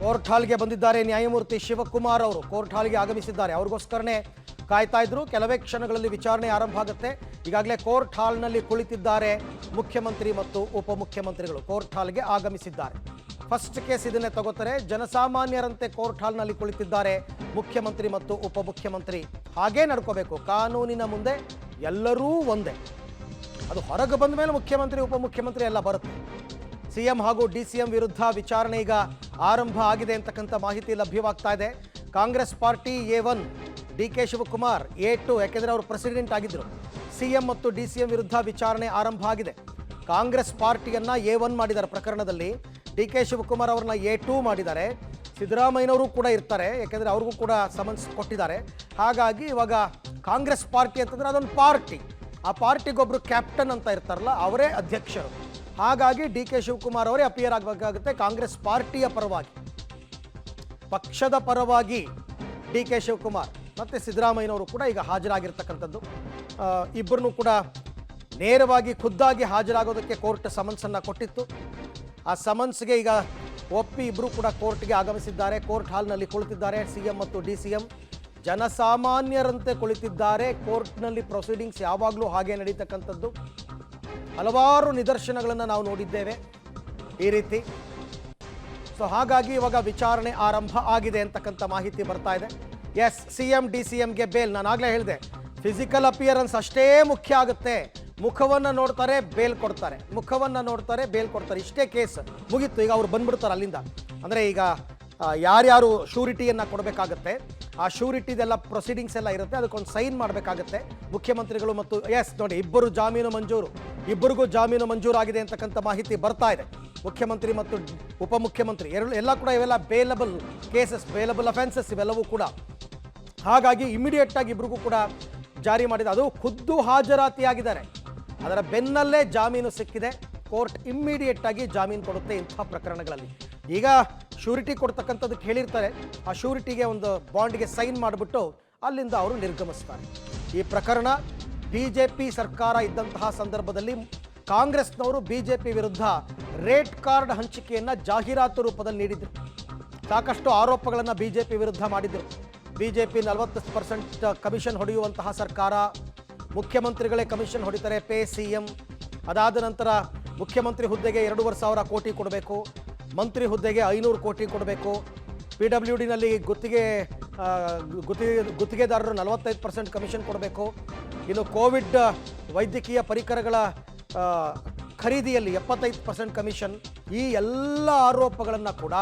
Court ಹಾಲ್ಗೆ ಬಂದಿದ್ದಾರೆ ನ್ಯಾಯಮೂರ್ತಿ ಶಿವಕುಮಾರ್ ಅವರು. ಕೋರ್ಟ್ ಹಾಲ್ಗೆ ಆಗಮಿಸಿದ್ದಾರೆ. ಅವ್ರಿಗೋಸ್ಕರನೇ ಕಾಯ್ತಾ ಇದ್ರು. ಕೆಲವೇ ಕ್ಷಣಗಳಲ್ಲಿ ವಿಚಾರಣೆ ಆರಂಭ ಆಗುತ್ತೆ. ಈಗಾಗಲೇ ಕೋರ್ಟ್ ಹಾಲ್ನಲ್ಲಿ ಕುಳಿತಿದ್ದಾರೆ ಮುಖ್ಯಮಂತ್ರಿ ಮತ್ತು ಉಪಮುಖ್ಯಮಂತ್ರಿಗಳು. ಕೋರ್ಟ್ ಹಾಲ್ಗೆ ಆಗಮಿಸಿದ್ದಾರೆ. ಫಸ್ಟ್ ಕೇಸ್ ಇದನ್ನೇ ತಗೋತಾರೆ. ಜನಸಾಮಾನ್ಯರಂತೆ ಕೋರ್ಟ್ ಹಾಲ್ನಲ್ಲಿ ಕುಳಿತಿದ್ದಾರೆ ಮುಖ್ಯಮಂತ್ರಿ ಮತ್ತು ಉಪಮುಖ್ಯಮಂತ್ರಿ. ಹಾಗೇ ನಡ್ಕೋಬೇಕು. ಕಾನೂನಿನ ಮುಂದೆ ಎಲ್ಲರೂ ಒಂದೇ. ಅದು ಹೊರಗೆ ಬಂದ ಮೇಲೆ ಮುಖ್ಯಮಂತ್ರಿ ಉಪಮುಖ್ಯಮಂತ್ರಿ ಎಲ್ಲ ಬರುತ್ತೆ. ಸಿಎಂ ಹಾಗೂ ಡಿಸಿಎಂ ವಿರುದ್ಧ ವಿಚಾರಣೆ ಈಗ ಆರಂಭ ಆಗಿದೆ ಅಂತಕ್ಕಂಥ ಮಾಹಿತಿ ಲಭ್ಯವಾಗ್ತಾ ಇದೆ. Congress party A1 DK. Shivakumar, A2 ಯಾಕೆಂದರೆ ಅವರು ಪ್ರೆಸಿಡೆಂಟ್ ಆಗಿದ್ದರು. ಸಿಎಂ ಮತ್ತು ಡಿಸಿಎಂ ವಿರುದ್ಧ ವಿಚಾರಣೆ ಆರಂಭ ಆಗಿದೆ. ಕಾಂಗ್ರೆಸ್ ಪಾರ್ಟಿಯನ್ನು A1 ಮಾಡಿದ್ದಾರೆ ಪ್ರಕರಣದಲ್ಲಿ. ಡಿ.ಕೆ. ಶಿವಕುಮಾರ್ ಅವ್ರನ್ನ A2 ಮಾಡಿದ್ದಾರೆ. ಸಿದ್ದರಾಮಯ್ಯನವರು ಕೂಡ ಇರ್ತಾರೆ, ಯಾಕೆಂದರೆ ಅವ್ರಿಗೂ ಕೂಡ ಸಮನ್ಸ್ ಕೊಟ್ಟಿದ್ದಾರೆ. ಹಾಗಾಗಿ ಇವಾಗ ಕಾಂಗ್ರೆಸ್ ಪಾರ್ಟಿ ಅಂತಂದರೆ ಅದೊಂದು ಪಾರ್ಟಿ. ಆ ಪಾರ್ಟಿಗೊಬ್ಬರು ಕ್ಯಾಪ್ಟನ್ ಅಂತ ಇರ್ತಾರಲ್ಲ, ಅವರೇ ಅಧ್ಯಕ್ಷರು. ಹಾಗಾಗಿ ಡಿ.ಕೆ. ಶಿವಕುಮಾರ್ ಅವರೇ ಅಪಿಯರ್ ಆಗಬೇಕಾಗುತ್ತೆ ಕಾಂಗ್ರೆಸ್ ಪಾರ್ಟಿಯ ಪರವಾಗಿ. ಪಕ್ಷದ ಪರವಾಗಿ ಡಿ.ಕೆ. ಶಿವಕುಮಾರ್ ಮತ್ತು ಸಿದ್ದರಾಮಯ್ಯನವರು ಕೂಡ ಈಗ ಹಾಜರಾಗಿರ್ತಕ್ಕಂಥದ್ದು. ಇಬ್ಬರನ್ನೂ ಕೂಡ ನೇರವಾಗಿ ಖುದ್ದಾಗಿ ಹಾಜರಾಗೋದಕ್ಕೆ ಕೋರ್ಟ್ ಸಮನ್ಸನ್ನು ಕೊಟ್ಟಿತ್ತು. ಆ ಸಮನ್ಸ್ಗೆ ಈಗ ಒಪ್ಪಿ ಇಬ್ಬರು ಕೂಡ ಕೋರ್ಟ್ಗೆ ಆಗಮಿಸಿದ್ದಾರೆ. ಕೋರ್ಟ್ ಹಾಲ್ನಲ್ಲಿ ಕುಳಿತಿದ್ದಾರೆ. ಸಿಎಂ ಮತ್ತು ಡಿಸಿಎಂ ಜನಸಾಮಾನ್ಯರಂತೆ ಕುಳಿತಿದ್ದಾರೆ. ಕೋರ್ಟ್ನಲ್ಲಿ ಪ್ರೊಸೀಡಿಂಗ್ಸ್ ಯಾವಾಗಲೂ ಹಾಗೆ ನಡೀತಕ್ಕಂಥದ್ದು. ಹಲವಾರು ನಿದರ್ಶನಗಳನ್ನು ನಾವು ನೋಡಿದ್ದೇವೆ ಈ ರೀತಿ. ಸೊ ಹಾಗಾಗಿ ಇವಾಗ ವಿಚಾರಣೆ ಆರಂಭ ಆಗಿದೆ ಅಂತಕ್ಕಂಥ ಮಾಹಿತಿ ಬರ್ತಾ ಇದೆ. ಎಸ್, ಸಿಎಂ ಡಿಸಿಎಂಗೆ ಬೇಲ್. ನಾನು ಆಗಲೇ ಹೇಳಿದೆ, ಫಿಸಿಕಲ್ ಅಪಿಯರೆನ್ಸ್ ಅಷ್ಟೇ ಮುಖ್ಯ ಆಗುತ್ತೆ. ಮುಖವನ್ನು ನೋಡ್ತಾರೆ, ಬೇಲ್ ಕೊಡ್ತಾರೆ. ಮುಖವನ್ನು ನೋಡ್ತಾರೆ, ಬೇಲ್ ಕೊಡ್ತಾರೆ. ಇಷ್ಟೇ ಕೇಸ್ ಮುಗೀತು. ಈಗ ಅವ್ರು ಬಂದ್ಬಿಡ್ತಾರೆ ಅಲ್ಲಿಂದ. ಅಂದರೆ ಈಗ ಯಾರ್ಯಾರು ಶೂರಿಟಿಯನ್ನು ಕೊಡಬೇಕಾಗತ್ತೆ, ಆ ಶೂರಿಟಿದೆಲ್ಲ ಪ್ರೊಸೀಡಿಂಗ್ಸ್ ಎಲ್ಲ ಇರುತ್ತೆ. ಅದಕ್ಕೊಂದು ಸೈನ್ ಮಾಡಬೇಕಾಗತ್ತೆ ಮುಖ್ಯಮಂತ್ರಿಗಳು ಮತ್ತು ಎಸ್ ನೋಡಿ, ಇಬ್ಬರಿಗೂ ಜಾಮೀನು ಮಂಜೂರಾಗಿದೆ ಅಂತಕ್ಕಂಥ ಮಾಹಿತಿ ಬರ್ತಾ ಇದೆ. ಮುಖ್ಯಮಂತ್ರಿ ಮತ್ತು ಉಪಮುಖ್ಯಮಂತ್ರಿ ಎಲ್ಲ ಕೂಡ ಇವೆಲ್ಲ ಬೇಲಬಲ್ ಕೇಸಸ್, ಬೇಲಬಲ್ ಅಫೆನ್ಸಸ್ ಇವೆಲ್ಲವೂ ಕೂಡ. ಹಾಗಾಗಿ ಇಮಿಡಿಯೇಟ್ ಆಗಿ ಇಬ್ಬರಿಗೂ ಕೂಡ ಜಾರಿ ಮಾಡಿದೆ. ಅದು ಖುದ್ದು ಹಾಜರಾತಿಯಾಗಿದ್ದಾರೆ. ಅದರ ಬೆನ್ನಲ್ಲೇ ಜಾಮೀನು ಸಿಕ್ಕಿದೆ. ಕೋರ್ಟ್ ಇಮ್ಮಿಡಿಯೇಟ್ ಆಗಿ ಜಾಮೀನು ಕೊಡುತ್ತೆ ಇಂಥ ಪ್ರಕರಣಗಳಲ್ಲಿ. ಈಗ ಶ್ಯೂರಿಟಿ ಕೊಡ್ತಕ್ಕಂಥದ್ದಕ್ಕೆ ಹೇಳಿರ್ತಾರೆ, ಆ ಶ್ಯೂರಿಟಿಗೆ ಒಂದು ಬಾಂಡ್ಗೆ ಸೈನ್ ಮಾಡಿಬಿಟ್ಟು ಅಲ್ಲಿಂದ ಅವರು ನಿರ್ಗಮಿಸ್ತಾರೆ. ಈ ಪ್ರಕರಣ BJP ಸರ್ಕಾರ ಇದ್ದಂತಹ ಸಂದರ್ಭದಲ್ಲಿ ಕಾಂಗ್ರೆಸ್ನವರು BJP ವಿರುದ್ಧ ರೇಟ್ ಕಾರ್ಡ್ ಹಂಚಿಕೆಯನ್ನು ಜಾಹೀರಾತು ರೂಪದಲ್ಲಿ ನೀಡಿದರು. ಸಾಕಷ್ಟು ಆರೋಪಗಳನ್ನು BJP ವಿರುದ್ಧ ಮಾಡಿದರು. BJP 40% ಕಮಿಷನ್ ಹೊಡೆಯುವಂತಹ ಸರ್ಕಾರ, ಮುಖ್ಯಮಂತ್ರಿಗಳೇ ಕಮಿಷನ್ ಹೊಡಿತಾರೆ, ಪೇ CM. ಅದಾದ ನಂತರ ಮುಖ್ಯಮಂತ್ರಿ ಹುದ್ದೆಗೆ 2,500 ಕೋಟಿ ಕೊಡಬೇಕು, ಮಂತ್ರಿ ಹುದ್ದೆಗೆ 500 ಕೋಟಿ ಕೊಡಬೇಕು, PWDನಲ್ಲಿ ಗುತ್ತಿಗೆದಾರರು 45% ಕಮಿಷನ್ ಕೊಡಬೇಕು. ಇನ್ನು ಕೋವಿಡ್ ವೈದ್ಯಕೀಯ ಪರಿಕರಗಳ ಖರೀದಿಯಲ್ಲಿ 75% ಕಮಿಷನ್. ಈ ಎಲ್ಲ ಆರೋಪಗಳನ್ನು ಕೂಡ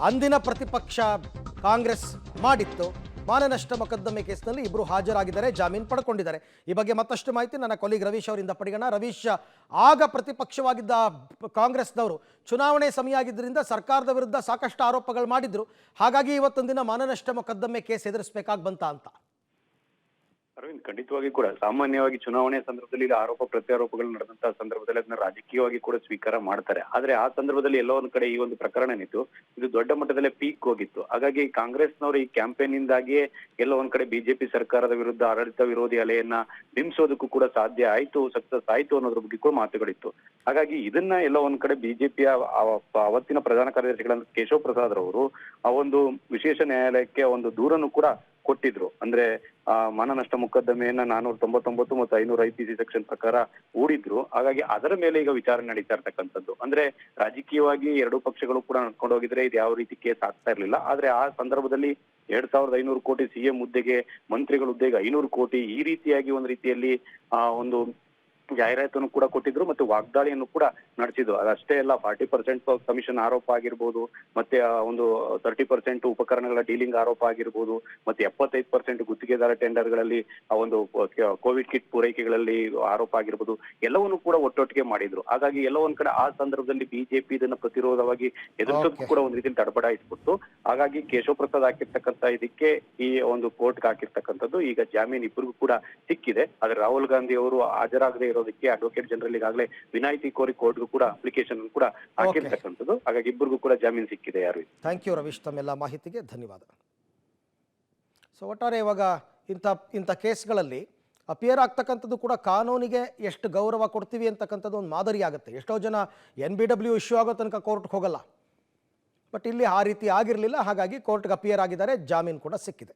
ಅಂದಿನ ಪ್ರತಿಪಕ್ಷ ಕಾಂಗ್ರೆಸ್ ಮಾಡಿತ್ತು. ಮಾನನಷ್ಟ ಮೊಕದ್ದಮೆ ಕೇಸ್ನಲ್ಲಿ ಇಬ್ಬರು ಹಾಜರಾಗಿದ್ದಾರೆ, ಜಾಮೀನು ಪಡ್ಕೊಂಡಿದ್ದಾರೆ. ಈ ಬಗ್ಗೆ ಮತ್ತಷ್ಟು ಮಾಹಿತಿ ನನ್ನ ಕೊಲೀಗ್ ರವೀಶ್ ಅವರಿಂದ ಪಡೆಯೋಣ. ರವೀಶ್, ಆಗ ಪ್ರತಿಪಕ್ಷವಾಗಿದ್ದ ಕಾಂಗ್ರೆಸ್ನವರು ಚುನಾವಣೆ ಸಮಯ ಆಗಿದ್ದರಿಂದ ಸರ್ಕಾರದ ವಿರುದ್ಧ ಸಾಕಷ್ಟು ಆರೋಪಗಳು ಮಾಡಿದ್ರು. ಹಾಗಾಗಿ ಇವತ್ತೊಂದು ದಿನ ಮಾನನಷ್ಟ ಮೊಕದ್ದಮೆ ಕೇಸ್ ಎದುರಿಸಬೇಕಾಗಿ ಬಂತ ಅಂತ? ಅರವಿಂದ್, ಖಂಡಿತವಾಗಿ ಕೂಡ ಸಾಮಾನ್ಯವಾಗಿ ಚುನಾವಣೆ ಸಂದರ್ಭದಲ್ಲಿ ಆರೋಪ ಪ್ರತ್ಯಾರೋಪಗಳು ನಡೆದಂತಹ ಸಂದರ್ಭದಲ್ಲಿ ಅದನ್ನ ರಾಜಕೀಯವಾಗಿ ಕೂಡ ಸ್ವೀಕಾರ ಮಾಡ್ತಾರೆ. ಆದ್ರೆ ಆ ಸಂದರ್ಭದಲ್ಲಿ ಎಲ್ಲೋ ಒಂದ್ ಕಡೆ ಈ ಒಂದು ಪ್ರಕರಣ ಏನಿತ್ತು, ಇದು ದೊಡ್ಡ ಮಟ್ಟದಲ್ಲೇ ಪೀಕ್ ಹೋಗಿತ್ತು. ಹಾಗಾಗಿ ಕಾಂಗ್ರೆಸ್ನವರು ಈ ಕ್ಯಾಂಪೇನ್ ಇಂದಾಗಿಯೇ ಎಲ್ಲೋ ಒಂದ್ ಕಡೆ BJP ಸರ್ಕಾರದ ವಿರುದ್ಧ ಆಡಳಿತ ವಿರೋಧಿ ಅಲೆಯನ್ನ ಬಿಂಬಿಸೋದಕ್ಕೂ ಕೂಡ ಸಾಧ್ಯ ಆಯ್ತು, ಸಕ್ಸಸ್ ಆಯ್ತು ಅನ್ನೋದ್ರ ಬಗ್ಗೆ ಕೂಡ ಮಾತುಗಳಿತ್ತು. ಹಾಗಾಗಿ ಇದನ್ನ ಎಲ್ಲೋ ಒಂದ್ ಕಡೆ BJPಯ ಅವತ್ತಿನ ಪ್ರಧಾನ ಕಾರ್ಯದರ್ಶಿಗಳಾದ ಕೇಶವ್ ಪ್ರಸಾದ್ ರವರು ಆ ಒಂದು ವಿಶೇಷ ನ್ಯಾಯಾಲಯಕ್ಕೆ ಒಂದು ದೂರನ್ನು ಕೂಡ ಕೊಟ್ಟಿದ್ರು. ಅಂದ್ರೆ ಮಾನನಷ್ಟ ಮೊಕದ್ದಮೆಯನ್ನ 499 ಮತ್ತು 500 IPC ಸೆಕ್ಷನ್ ಪ್ರಕಾರ ಹೂಡಿದ್ರು. ಹಾಗಾಗಿ ಅದರ ಮೇಲೆ ಈಗ ವಿಚಾರಣೆ ನಡೀತಾ ಇರ್ತಕ್ಕಂಥದ್ದು. ಅಂದ್ರೆ ರಾಜಕೀಯವಾಗಿ ಎರಡೂ ಪಕ್ಷಗಳು ಕೂಡ ನಡ್ಕೊಂಡು ಹೋಗಿದ್ರೆ ಇದು ಯಾವ ರೀತಿ ಕೇಸ್ ಆಗ್ತಾ ಇರ್ಲಿಲ್ಲ. ಆದ್ರೆ ಆ ಸಂದರ್ಭದಲ್ಲಿ 2,500 ಕೋಟಿ CM ಹುದ್ದೆಗೆ, ಮಂತ್ರಿಗಳ ಹುದ್ದೆಗೆ 500 ಕೋಟಿ, ಈ ರೀತಿಯಾಗಿ ಒಂದು ರೀತಿಯಲ್ಲಿ ಒಂದು ಜಾಹೀರಾತನ್ನು ಕೂಡ ಕೊಟ್ಟಿದ್ರು ಮತ್ತು ವಾಗ್ದಾಳಿಯನ್ನು ಕೂಡ ನಡೆಸಿದ್ರು. ಅದಷ್ಟೇ ಅಲ್ಲ, 40% ಕಮಿಷನ್ ಆರೋಪ ಆಗಿರ್ಬೋದು, ಮತ್ತೆ ಒಂದು 30% ಉಪಕರಣಗಳ ಡೀಲಿಂಗ್ ಆರೋಪ ಆಗಿರ್ಬೋದು, ಮತ್ತೆ 75% ಗುತ್ತಿಗೆದಾರ ಟೆಂಡರ್ಗಳಲ್ಲಿ ಆ ಒಂದು ಕೋವಿಡ್ ಕಿಟ್ ಪೂರೈಕೆಗಳಲ್ಲಿ ಆರೋಪ ಆಗಿರ್ಬೋದು, ಎಲ್ಲವನ್ನು ಕೂಡ ಒಟ್ಟೊಟ್ಟಿಗೆ ಮಾಡಿದ್ರು. ಹಾಗಾಗಿ ಎಲ್ಲೋ ಒಂದ್ ಕಡೆ ಆ ಸಂದರ್ಭದಲ್ಲಿ BJP ಇದನ್ನ ಪ್ರತಿರೋಧವಾಗಿ ಎದುರಿಸೋದಕ್ಕೂ ಕೂಡ ಒಂದ್ ರೀತಿಯಲ್ಲಿ ತಡಬಡಾಯಿಸ್ಬಿಟ್ಟು, ಹಾಗಾಗಿ ಕೇಶವ್ ಪ್ರಸಾದ್ ಹಾಕಿರ್ತಕ್ಕಂಥ ಇದಕ್ಕೆ ಈ ಒಂದು ಕೋರ್ಟ್ಗೆ ಹಾಕಿರ್ತಕ್ಕಂಥದ್ದು. ಈಗ ಜಾಮೀನು ಇಬ್ಬರಿಗೂ ಕೂಡ ಸಿಕ್ಕಿದೆ. ಆದ್ರೆ ರಾಹುಲ್ ಗಾಂಧಿ ಅವರು ಹಾಜರಾಗದೆ ಇರೋದಕ್ಕೆ ಅಡ್ವೊಕೇಟ್ ಜನರಲ್ ಈಗಾಗಲೇ ವಿನಾಯಿತಿ ಕೋರಿ ಕೋರ್ಟ್ಗೂ ಕೂಡ ಅಪ್ಲಿಕೇಶನ್ ಕೂಡ ಹಾಕಿರ್ತಕ್ಕಂಥದ್ದು. ಹಾಗಾಗಿ ಇಬ್ಬರಿಗೂ ಕೂಡ ಜಾಮೀನು ಸಿಕ್ಕಿದೆ. ಯಾರು? ಥ್ಯಾಂಕ್ ಯು ರವೀಶ್, ತಮ್ಮೆಲ್ಲ ಮಾಹಿತಿಗೆ ಧನ್ಯವಾದ. ಸೊ ಒಟ್ಟಾರೆ ಇವಾಗ ಇಂಥ ಕೇಸ್ಗಳಲ್ಲಿ ಅಪಿಯರ್ ಆಗ್ತಕ್ಕಂಥದ್ದು ಕೂಡ ಕಾನೂನಿಗೆ ಎಷ್ಟು ಗೌರವ ಕೊಡ್ತೀವಿ ಅಂತಕ್ಕಂಥದ್ದು ಒಂದು ಮಾದರಿ ಆಗುತ್ತೆ. ಎಷ್ಟೋ ಜನ NBW ಇಶ್ಯೂ ಆಗೋ ತನಕ ಕೋರ್ಟ್ಗೆ ಹೋಗಲ್ಲ. ಬಟ್ ಇಲ್ಲಿ ಆ ರೀತಿ ಆಗಿರಲಿಲ್ಲ, ಹಾಗಾಗಿ ಕೋರ್ಟ್ಗೆ ಅಪಿಯರ್ ಆಗಿದ್ದಾರೆ, ಜಾಮೀನು ಕೂಡ ಸಿಕ್ಕಿದೆ.